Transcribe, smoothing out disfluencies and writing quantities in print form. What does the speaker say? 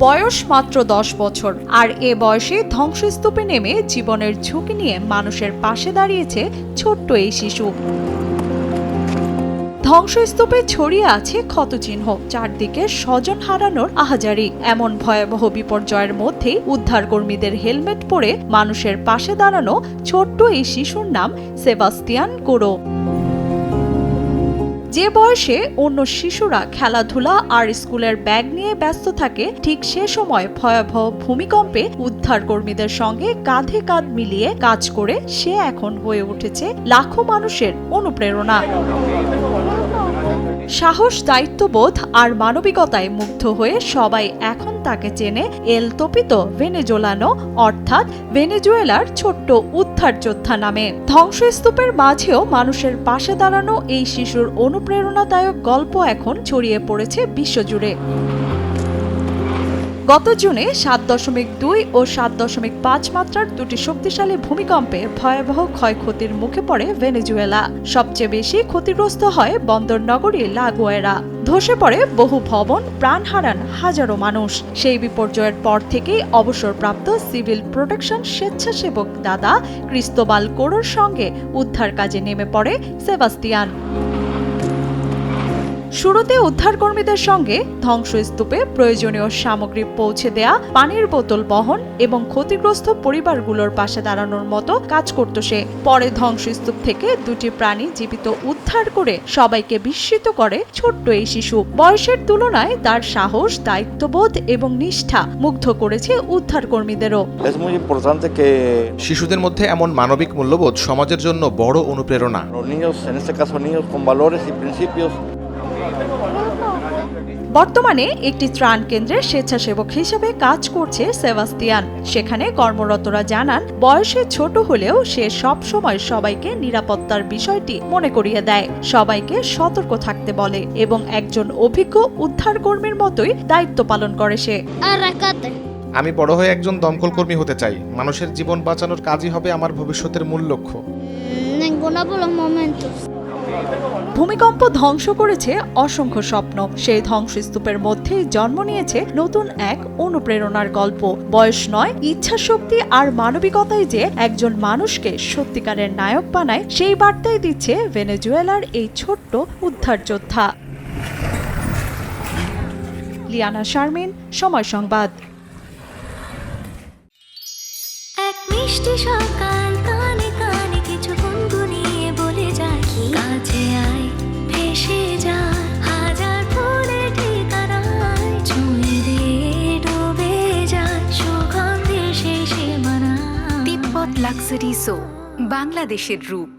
বয়স মাত্র 10 বছর, আর এ বয়সে ধ্বংসস্তূপে নেমে জীবনের ঝুঁকি নিয়ে মানুষের পাশে দাঁড়িয়েছে ছোট্ট এই শিশু। ধ্বংসস্তূপে ছড়িয়ে আছে ক্ষতচিহ্ন, চারদিকে স্বজন হারানোর আহাজারি। এমন ভয়াবহ বিপর্যয়ের মধ্যেই উদ্ধারকর্মীদের হেলমেট পরে মানুষের পাশে দাঁড়ানো ছোট্ট এই শিশুর নাম সেবাস্তিয়ান কোরো। যে বয়সে অন্য শিশুরা খেলাধুলা আর স্কুলের ব্যাগ নিয়ে ব্যস্ত থাকে, ঠিক সে সময় ভয়াবহ ভূমিকম্পে উদ্ধারকর্মীদের সঙ্গে কাঁধে কাঁধ মিলিয়ে কাজ করে সে এখন হয়ে উঠেছে লাখো মানুষের অনুপ্রেরণা। সাহস, দায়িত্ববোধ আর মানবিকতায় মুগ্ধ হয়ে সবাই এখন তাকে চেনে এল তোপিতো ভেনেজোলানো, অর্থাৎ ভেনেজুয়েলার ছোট্ট উদ্ধার যোদ্ধা নামে। ধ্বংসস্তূপের মাঝেও মানুষের পাশে দাঁড়ানো এই শিশুর অনুপ্রেরণাদায়ক গল্প এখন ছড়িয়ে পড়েছে বিশ্বজুড়ে। গত জুনে 7.2 ও 7.5 মাত্রার দুটি শক্তিশালী ভূমিকম্পে ভয়াবহ ক্ষয়ক্ষতির মুখে পড়ে ভেনেজুয়েলা। সবচেয়ে বেশি ক্ষতিগ্রস্ত হয় বন্দর নগরী লা গুয়েরা। ধসে পড়ে বহু ভবন, প্রাণ হারান হাজারো মানুষ। সেই বিপর্যয়ের পর থেকেই অবসরপ্রাপ্ত সিভিল প্রোটেকশন স্বেচ্ছাসেবক দাদা ক্রিস্টোবাল কোরোর সঙ্গে উদ্ধার কাজে নেমে পড়ে সেবাস্তিয়ান। শুরুতে উদ্ধারকর্মীদের সঙ্গে ধ্বংসস্তূপে প্রয়োজনীয় সামগ্রী পৌঁছে দেয়া, পানির বোতল বহন এবং ক্ষতিগ্রস্ত পরিবারগুলোর পাশে দাঁড়ানোর মতো কাজ করত সে। পরে ধ্বংসস্তূপ থেকে দুটি প্রাণী জীবিত উদ্ধার করে সবাইকে বিস্মিত করে ছোট্ট এই শিশু। বয়সের তুলনায় তার সাহস, দায়িত্ববোধ এবং নিষ্ঠা মুগ্ধ করেছে উদ্ধারকর্মীদেরও। শিশুদের মধ্যে এমন মানবিক মূল্যবোধ সমাজের জন্য বড় অনুপ্রেরণা। বর্তমানে একটি ত্রাণ কেন্দ্রে স্বেচ্ছাসেবক হিসেবে কাজ করছে সেবাস্তিয়ান। সেখানে কর্মরতরা জানান, বয়সে ছোট হলেও সে সব সময় সবাইকে নিরাপত্তার বিষয়টি মনে করিয়ে দেয়, সবাইকে সতর্ক থাকতে বলে এবং একজন অভিজ্ঞ উদ্ধারকর্মীর মতোই দায়িত্ব পালন করে সে। আমি বড় হয়ে একজন দমকল কর্মী হতে চাই। মানুষের জীবন বাঁচানোর কাজই হবে আমার ভবিষ্যতের মূল লক্ষ্য। ভূমিকম্প ধ্বংস করেছে অসংখ্য স্বপ্ন। সেই ধ্বংসস্তূপের মধ্যেই জন্ম নিয়েছে নতুন এক অনুপ্রেরণার গল্প। বয়স নয়, ইচ্ছাশক্তি আর মানবিকতাই যে একজন মানুষকে সত্যিকারের নায়ক বানায়, সেই বার্তাই দিচ্ছে ভেনেজুয়েলার এই ছোট্ট উদ্ধার যোদ্ধা। লিয়ানা শারমিন, সময় সংবাদ। এক মিষ্টি সকাল, কানে কানে কিছু গুনগুনিয়ে বলে যায়, কাছে আয়, ভেসে যা, হাজার ফুলের ঠিকানায়, ছুঁয়ে দিয়ে ডুবে যায় সুগন্ধে শেষে মানা। তিব্বত লাক্সারি সো, বাংলাদেশের রূপ।